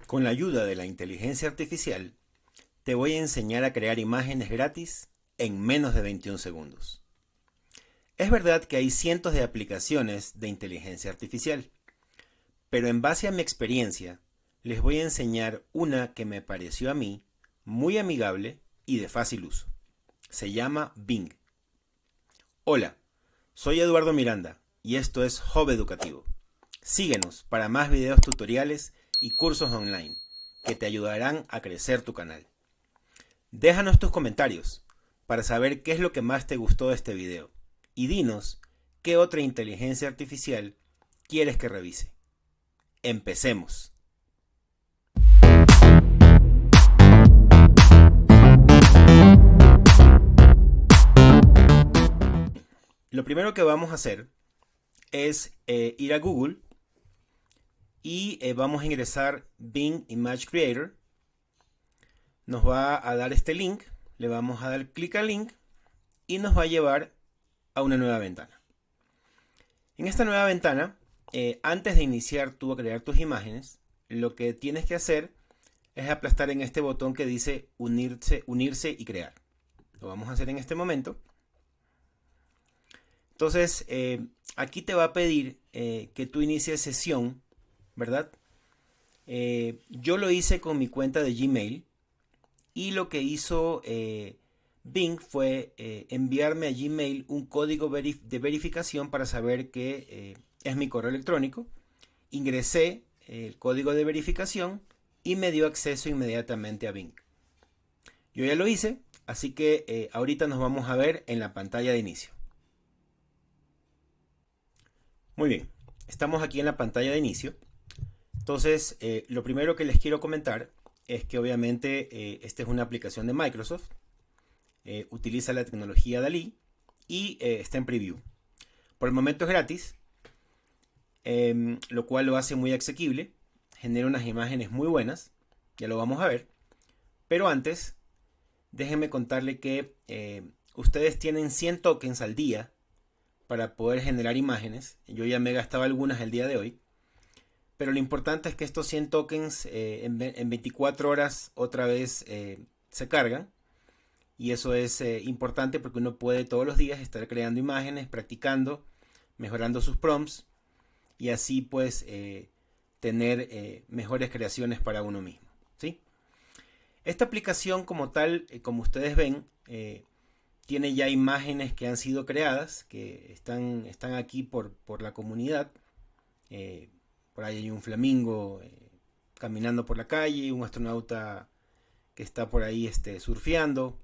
Con la ayuda de la inteligencia artificial, te voy a enseñar a crear imágenes gratis en menos de 21 segundos. Es verdad que hay cientos de aplicaciones de inteligencia artificial, pero en base a mi experiencia, les voy a enseñar una que me pareció a mí muy amigable y de fácil uso. Se llama Bing. Hola, soy Eduardo Miranda y esto es Hub Educativo. Síguenos para más videos tutoriales y cursos online que te ayudarán a crecer tu canal. Déjanos tus comentarios para saber qué es lo que más te gustó de este video y dinos qué otra inteligencia artificial quieres que revise. Empecemos. Lo primero que vamos a hacer es ir a Google y vamos a ingresar Bing Image Creator. Nos va a dar este link, le vamos a dar clic al link y nos va a llevar a una nueva ventana. En esta nueva ventana, antes de iniciar tú a crear tus imágenes, lo que tienes que hacer es aplastar en este botón que dice unirse y crear. Lo vamos a hacer en este momento. Entonces, aquí te va a pedir que tú inicies sesión, ¿verdad? Yo lo hice con mi cuenta de Gmail y lo que hizo Bing fue enviarme a Gmail un código de verificación para saber que es mi correo electrónico. Ingresé el código de verificación y me dio acceso inmediatamente a Bing. Yo ya lo hice, así que ahorita nos vamos a ver en la pantalla de inicio. Muy bien, estamos aquí en la pantalla de inicio. Entonces, lo primero que les quiero comentar es que obviamente esta es una aplicación de Microsoft. Utiliza la tecnología DALL-E y está en preview. Por el momento es gratis, lo cual lo hace muy asequible. Genera unas imágenes muy buenas, ya lo vamos a ver. Pero antes, déjenme contarle que ustedes tienen 100 tokens al día para poder generar imágenes. Yo ya me he gastado algunas el día de hoy. Pero lo importante es que estos 100 tokens en 24 horas otra vez se cargan. Y eso es importante porque uno puede todos los días estar creando imágenes, practicando, mejorando sus prompts. Y así pues tener mejores creaciones para uno mismo, ¿sí? Esta aplicación como tal, como ustedes ven, tiene ya imágenes que han sido creadas, que están aquí por la comunidad. Por ahí hay un flamingo caminando por la calle, un astronauta que está por ahí surfeando.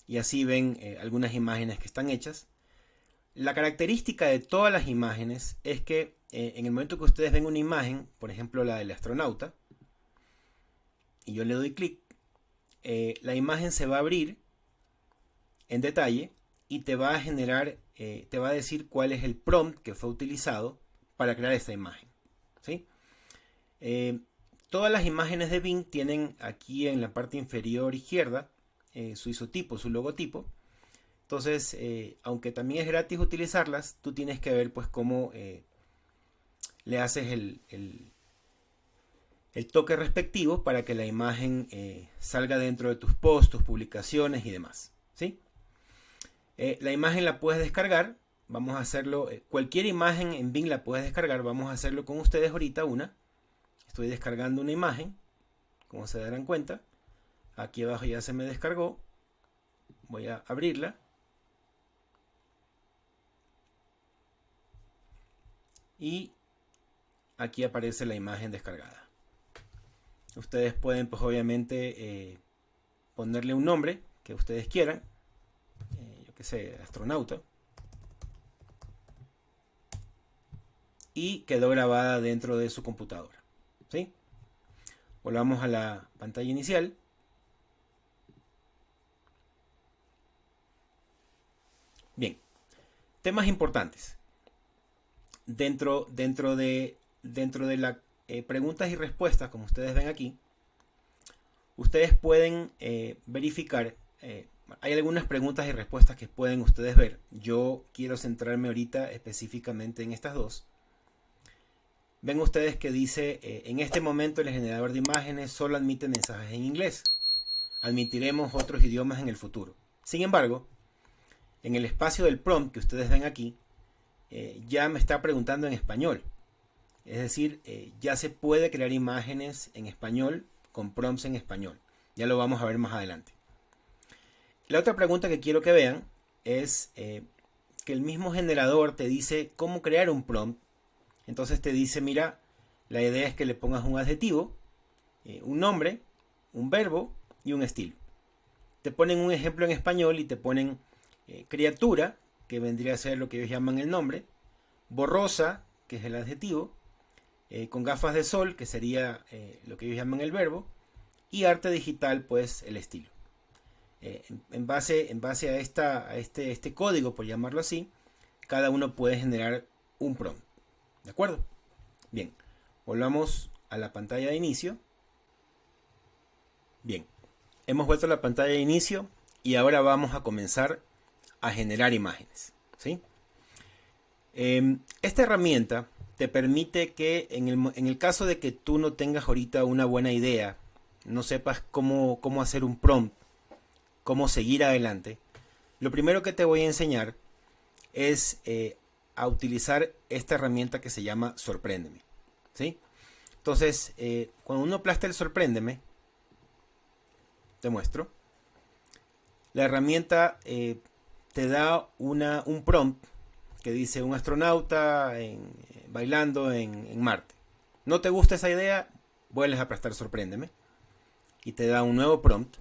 Y así ven algunas imágenes que están hechas. La característica de todas las imágenes es que en el momento que ustedes ven una imagen, por ejemplo la del astronauta, y yo le doy clic, la imagen se va a abrir en detalle y te va a generar, te va a decir cuál es el prompt que fue utilizado para crear esta imagen, ¿sí? Todas las imágenes de Bing tienen aquí en la parte inferior izquierda su isotipo, su logotipo. Entonces, aunque también es gratis utilizarlas, tú tienes que ver pues cómo le haces el toque respectivo para que la imagen salga dentro de tus posts, tus publicaciones y demás, ¿sí? La imagen la puedes descargar. Vamos a hacerlo, cualquier imagen en Bing la puedes descargar. Vamos a hacerlo con ustedes ahorita una. Estoy descargando una imagen, como se darán cuenta. Aquí abajo ya se me descargó. Voy a abrirla. Y aquí aparece la imagen descargada. Ustedes pueden pues obviamente ponerle un nombre que ustedes quieran. Yo que sé, astronauta. Y quedó grabada dentro de su computadora, ¿sí? Volvamos a la pantalla inicial. Bien, temas importantes. Dentro de las preguntas y respuestas, como ustedes ven aquí, ustedes pueden verificar. Hay algunas preguntas y respuestas que pueden ustedes ver. Yo quiero centrarme ahorita específicamente en estas dos. ven ustedes que dice, en este momento el generador de imágenes solo admite mensajes en inglés. Admitiremos otros idiomas en el futuro. Sin embargo, en el espacio del prompt que ustedes ven aquí, ya me está preguntando en español. Es decir, ya se puede crear imágenes en español con prompts en español. Ya lo vamos a ver más adelante. La otra pregunta que quiero que vean es que el mismo generador te dice cómo crear un prompt. Entonces te dice, mira, la idea es que le pongas un adjetivo, un nombre, un verbo y un estilo. Te ponen un ejemplo en español y te ponen criatura, que vendría a ser lo que ellos llaman el nombre, borrosa, que es el adjetivo, con gafas de sol, que sería lo que ellos llaman el verbo, y arte digital, pues el estilo. En base a este código, por llamarlo así, cada uno puede generar un prompt. ¿De acuerdo? Bien, volvamos a la pantalla de inicio. Bien, hemos vuelto a la pantalla de inicio y ahora vamos a comenzar a generar imágenes, ¿sí? Esta herramienta te permite que en el caso de que tú no tengas ahorita una buena idea, no sepas cómo hacer un prompt, cómo seguir adelante, lo primero que te voy a enseñar es a utilizar esta herramienta que se llama Sorpréndeme, ¿sí? Entonces, cuando uno aplasta el Sorpréndeme, te muestro, la herramienta te da un prompt que dice un astronauta bailando en Marte. ¿No te gusta esa idea? Vuelves a aplastar Sorpréndeme y te da un nuevo prompt.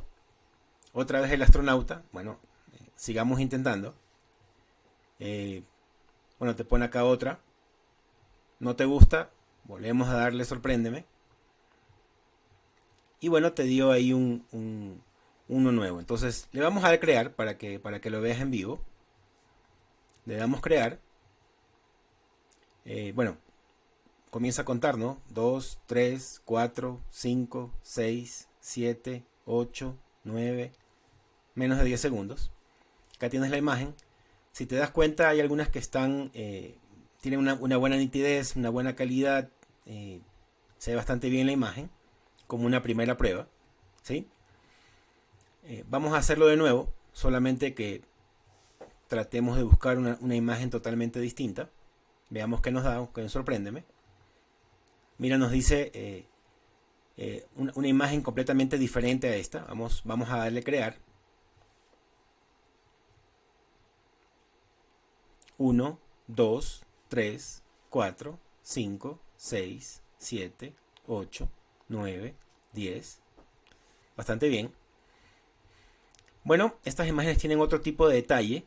Otra vez el astronauta. Bueno, sigamos intentando. Bueno, te pone acá otra. ¿No te gusta? Volvemos a darle Sorpréndeme. Y bueno, te dio ahí uno nuevo. Entonces le vamos a dar crear para que lo veas en vivo. Le damos crear. Bueno, comienza a contar, ¿no? 2, 3, 4, 5, 6, 7, 8, 9, menos de 10 segundos. Acá tienes la imagen. Si te das cuenta, hay algunas que tienen una buena nitidez, una buena calidad. Se ve bastante bien la imagen, como una primera prueba, ¿sí? Vamos a hacerlo de nuevo, solamente que tratemos de buscar una imagen totalmente distinta. Veamos qué nos da, que Sorpréndeme. Mira, nos dice una imagen completamente diferente a esta. Vamos a darle crear. 1, 2, 3, 4, 5, 6, 7, 8, 9, 10. Bastante bien. Bueno, estas imágenes tienen otro tipo de detalle.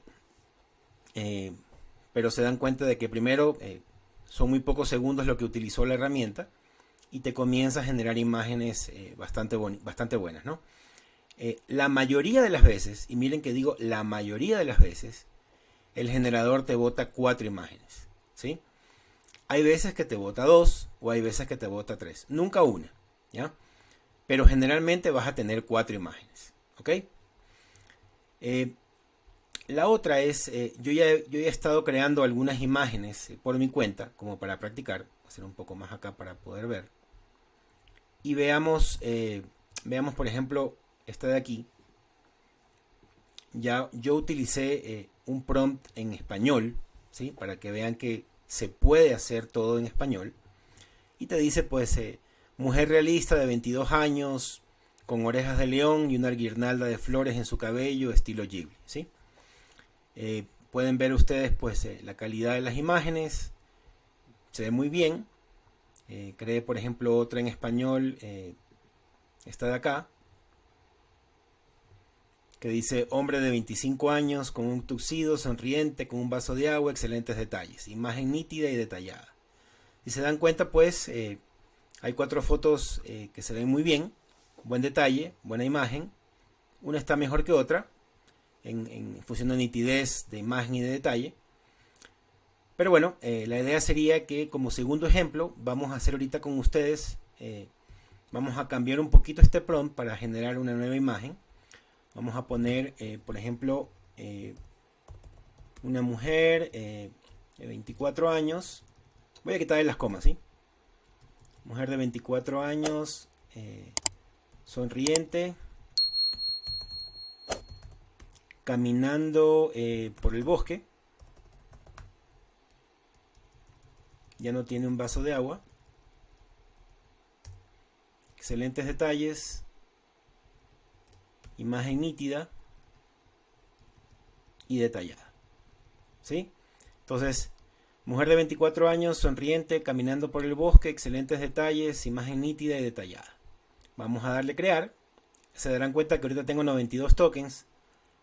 Pero se dan cuenta de que primero son muy pocos segundos lo que utilizó la herramienta y te comienza a generar imágenes bastante buenas, ¿no? La mayoría de las veces, y miren que digo la mayoría de las veces, el generador te bota 4 imágenes, ¿sí? Hay veces que te bota 2 o hay veces que te bota 3, nunca una, ¿ya? Pero generalmente vas a tener 4 imágenes, ¿ok? La otra es, yo ya he estado creando algunas imágenes por mi cuenta, como para practicar. Voy a hacer un poco más acá para poder ver. Y veamos por ejemplo, esta de aquí. Ya yo utilicé un prompt en español, ¿sí? Para que vean que se puede hacer todo en español. Y te dice, pues, mujer realista de 22 años, con orejas de león y una guirnalda de flores en su cabello, estilo Ghibli, ¿sí? Pueden ver ustedes pues la calidad de las imágenes, se ve muy bien. Creé por ejemplo otra en español, esta de acá, que dice hombre de 25 años con un tuxedo, sonriente, con un vaso de agua, excelentes detalles, imagen nítida y detallada. Si se dan cuenta pues hay 4 fotos que se ven muy bien, buen detalle, buena imagen. Una está mejor que otra en función de nitidez de imagen y de detalle. Pero bueno, la idea sería que como segundo ejemplo vamos a hacer ahorita con ustedes, vamos a cambiar un poquito este prompt para generar una nueva imagen. Vamos a poner por ejemplo una mujer de 24 años. Voy a quitarle las comas, ¿sí? Mujer de 24 años, sonriente, caminando por el bosque. Ya no tiene un vaso de agua. Excelentes detalles. Imagen nítida y detallada. ¿Sí? Entonces, mujer de 24 años, sonriente, caminando por el bosque, excelentes detalles, imagen nítida y detallada. Vamos a darle crear. Se darán cuenta que ahorita tengo 92 tokens.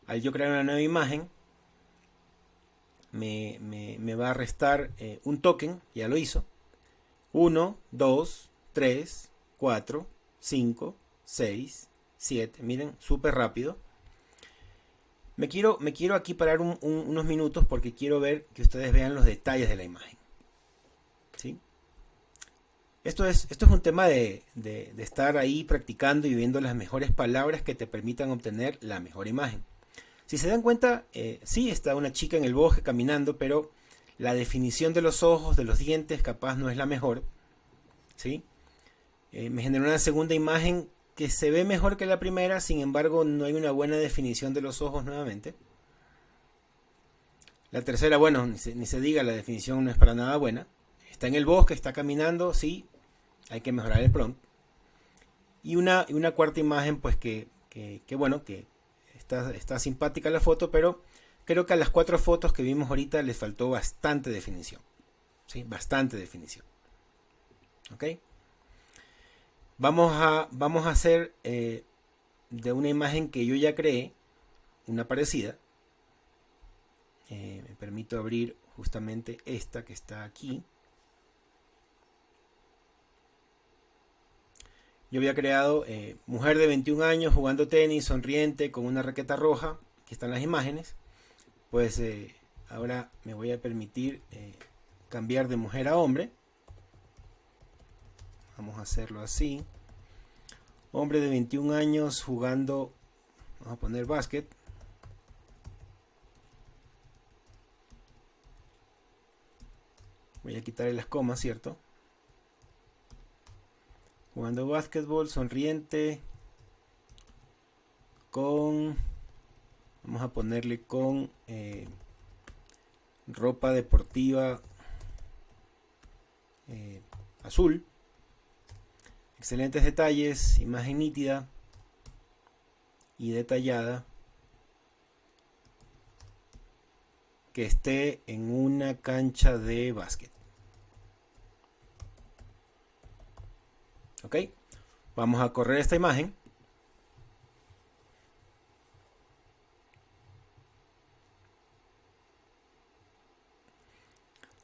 Al yo crear una nueva imagen, me va a restar un token. Ya lo hizo. 1, 2, 3, 4, 5, 6, 7. Miren, súper rápido. Me quiero aquí parar unos minutos porque quiero ver que ustedes vean los detalles de la imagen. ¿Sí? Esto es un tema de estar ahí practicando y viendo las mejores palabras que te permitan obtener la mejor imagen. Si se dan cuenta, sí está una chica en el bosque caminando, pero la definición de los ojos, de los dientes, capaz no es la mejor. ¿Sí? Me generó una segunda imagen que se ve mejor que la primera, sin embargo no hay una buena definición de los ojos nuevamente. La tercera, bueno, ni se diga, la definición no es para nada buena. Está en el bosque, está caminando, sí, hay que mejorar el prompt. Y una cuarta imagen, pues que bueno, que está simpática la foto, pero creo que a las 4 fotos que vimos ahorita les faltó bastante definición. ¿Sí? Bastante definición. ¿Ok? Vamos a hacer de una imagen que yo ya creé, una parecida. Me permito abrir justamente esta que está aquí. Yo había creado mujer de 21 años jugando tenis, sonriente, con una raqueta roja. Aquí están las imágenes. Pues ahora me voy a permitir cambiar de mujer a hombre. Vamos a hacerlo así. Hombre de 21 años jugando, vamos a poner básquet. Voy a quitarle las comas, ¿cierto? Jugando básquetbol, sonriente. Con, vamos a ponerle con ropa deportiva azul. Excelentes detalles, imagen nítida y detallada, que esté en una cancha de básquet. Ok, vamos a correr esta imagen.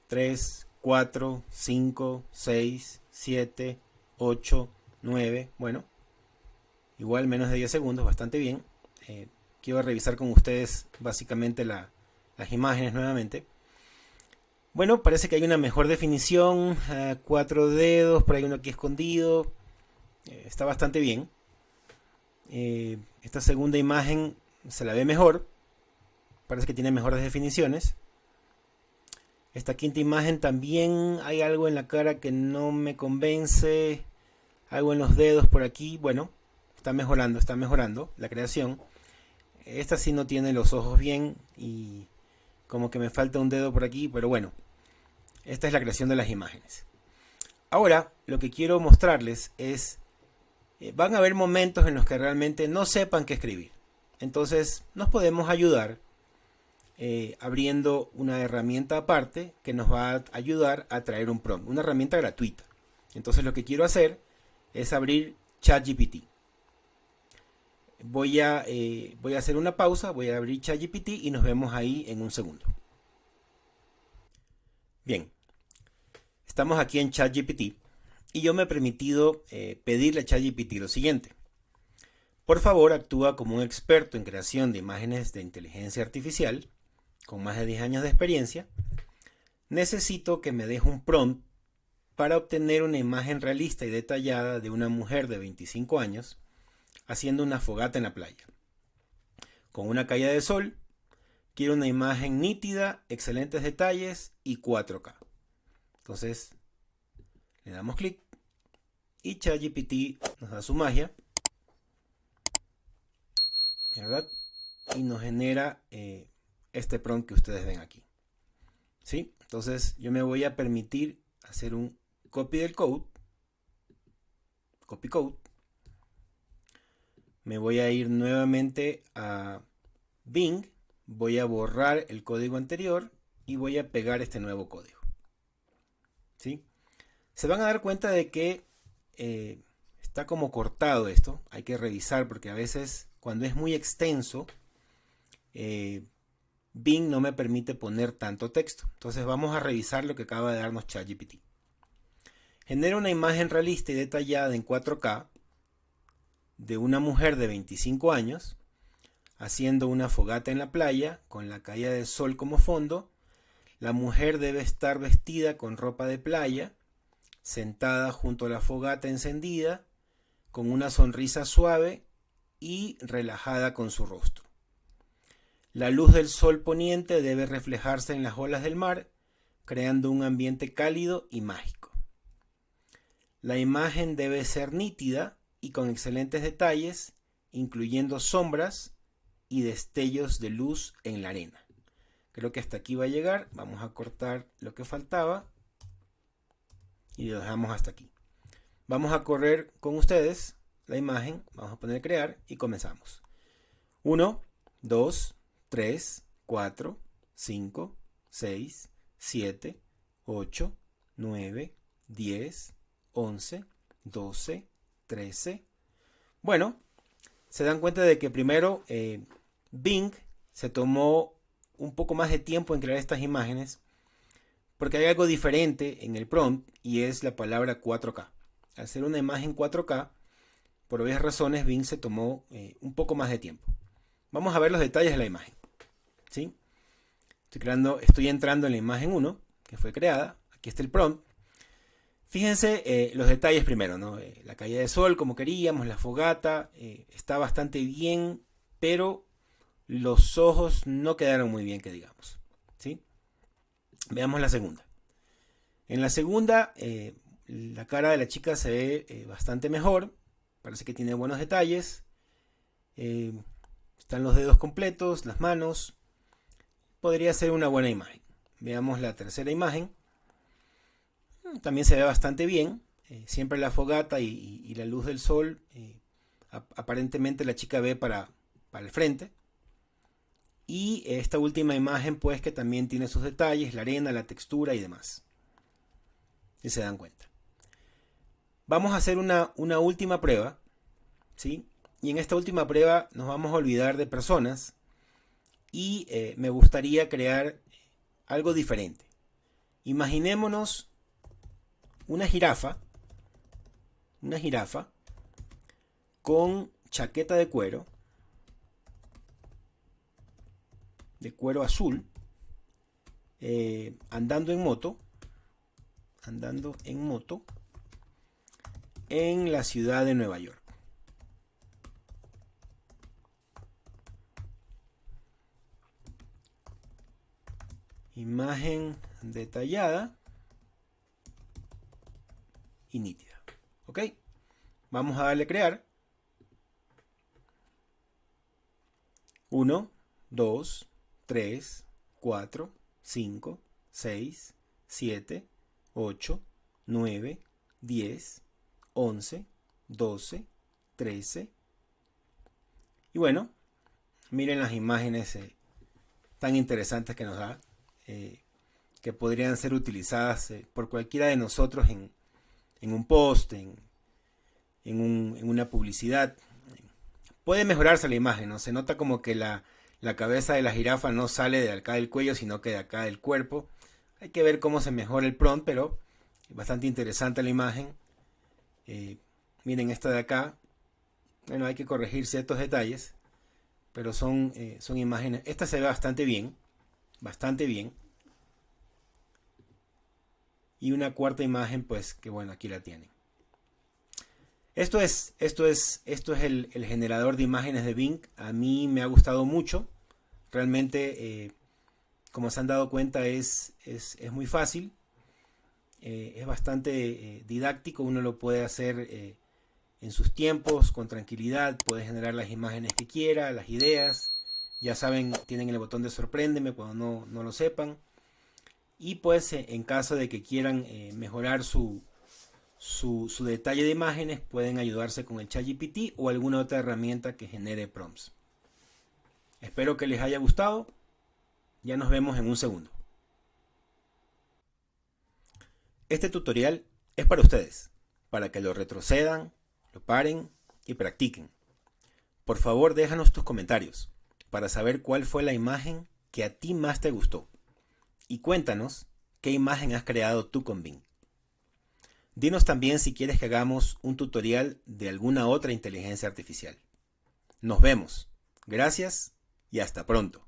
Tres, 4, 5, 6, 7, 8, 9. Bueno, igual menos de 10 segundos, bastante bien. Quiero revisar con ustedes básicamente las imágenes nuevamente. Bueno, parece que hay una mejor definición. 4 dedos, por ahí uno aquí escondido. Está bastante bien. Esta segunda imagen se la ve mejor. Parece que tiene mejores definiciones. Esta quinta imagen también hay algo en la cara que no me convence. Algo en los dedos por aquí. Bueno, está mejorando la creación. Esta sí no tiene los ojos bien y como que me falta un dedo por aquí, pero bueno. Esta es la creación de las imágenes. Ahora, lo que quiero mostrarles es, van a haber momentos en los que realmente no sepan qué escribir. Entonces, nos podemos ayudar abriendo una herramienta aparte que nos va a ayudar a traer un prompt, una herramienta gratuita. Entonces, lo que quiero hacer es abrir ChatGPT. Voy a hacer una pausa, voy a abrir ChatGPT y nos vemos ahí en un segundo. Bien, estamos aquí en ChatGPT y yo me he permitido pedirle a ChatGPT lo siguiente. Por favor, actúa como un experto en creación de imágenes de inteligencia artificial con más de 10 años de experiencia. Necesito que me deje un prompt para obtener una imagen realista y detallada de una mujer de 25 años haciendo una fogata en la playa. Con una caída de sol, quiero una imagen nítida, excelentes detalles y 4K. Entonces, le damos clic, y ChatGPT nos da su magia, ¿verdad? Y nos genera este prompt que ustedes ven aquí, ¿sí? Entonces yo me voy a permitir hacer un copy del code, copy code. Me voy a ir nuevamente a Bing, voy a borrar el código anterior y voy a pegar este nuevo código, ¿sí? Se van a dar cuenta de que está como cortado esto. Hay que revisar porque a veces cuando es muy extenso, Bing no me permite poner tanto texto. Entonces vamos a revisar lo que acaba de darnos ChatGPT. Genera una imagen realista y detallada en 4K de una mujer de 25 años haciendo una fogata en la playa con la caída del sol como fondo. La mujer debe estar vestida con ropa de playa, sentada junto a la fogata encendida, con una sonrisa suave y relajada con su rostro. La luz del sol poniente debe reflejarse en las olas del mar, creando un ambiente cálido y mágico. La imagen debe ser nítida y con excelentes detalles, incluyendo sombras y destellos de luz en la arena. Creo que hasta aquí va a llegar. Vamos a cortar lo que faltaba y lo dejamos hasta aquí. Vamos a correr con ustedes la imagen. Vamos a poner crear y comenzamos. 1, 2, 3, 4, 5, 6, 7, 8, 9, 10, 11, 12, 13. Bueno, se dan cuenta de que primero Bing se tomó un poco más de tiempo en crear estas imágenes porque hay algo diferente en el prompt y es la palabra 4K. Al ser una imagen 4K, por obvias razones Bing se tomó un poco más de tiempo. Vamos a ver los detalles de la imagen, ¿sí? Estoy entrando en la imagen 1 que fue creada. Aquí está el prompt. Fíjense los detalles primero, ¿no? La caída de sol como queríamos, la fogata, está bastante bien, pero los ojos no quedaron muy bien, que digamos, ¿sí? Veamos la segunda. En la segunda, la cara de la chica se ve bastante mejor, parece que tiene buenos detalles, están los dedos completos, las manos, podría ser una buena imagen. Veamos la tercera imagen. También se ve bastante bien, siempre la fogata y la luz del sol, aparentemente la chica ve para el frente. Y esta última imagen pues que también tiene sus detalles, la arena, la textura y demás. Si se dan cuenta. Vamos a hacer una última prueba, ¿sí? Y en esta última prueba nos vamos a olvidar de personas y me gustaría crear algo diferente. Imaginémonos una jirafa con chaqueta de cuero azul, andando en moto en la ciudad de Nueva York. Imagen detallada y nítida. ¿Ok? Vamos a darle crear. 1, 2, 3, 4, 5, 6, 7, 8, 9, 10, 11, 12, 13. Y bueno, miren las imágenes tan interesantes que nos da, que podrían ser utilizadas por cualquiera de nosotros en un post, en una publicidad. Puede mejorarse la imagen, ¿no? Se nota como que la cabeza de la jirafa no sale de acá del cuello, sino que de acá del cuerpo. Hay que ver cómo se mejora el prompt, pero bastante interesante la imagen. Miren esta de acá. Bueno, hay que corregir ciertos detalles, pero son imágenes. Esta se ve bastante bien, bastante bien. Y una cuarta imagen, pues que bueno, aquí la tienen. Esto es el generador de imágenes de Bing. A mí me ha gustado mucho. Realmente, como se han dado cuenta, es muy fácil. es bastante didáctico, uno lo puede hacer en sus tiempos, con tranquilidad, puede generar las imágenes que quiera, las ideas. Ya saben, tienen el botón de sorpréndeme cuando no lo sepan. Y pues en caso de que quieran mejorar su detalle de imágenes, pueden ayudarse con el ChatGPT o alguna otra herramienta que genere prompts. Espero que les haya gustado. Ya nos vemos en un segundo. Este tutorial es para ustedes, para que lo retrocedan, lo paren y practiquen. Por favor, déjanos tus comentarios para saber cuál fue la imagen que a ti más te gustó. Y cuéntanos qué imagen has creado tú con Bing. Dinos también si quieres que hagamos un tutorial de alguna otra inteligencia artificial. Nos vemos. Gracias y hasta pronto.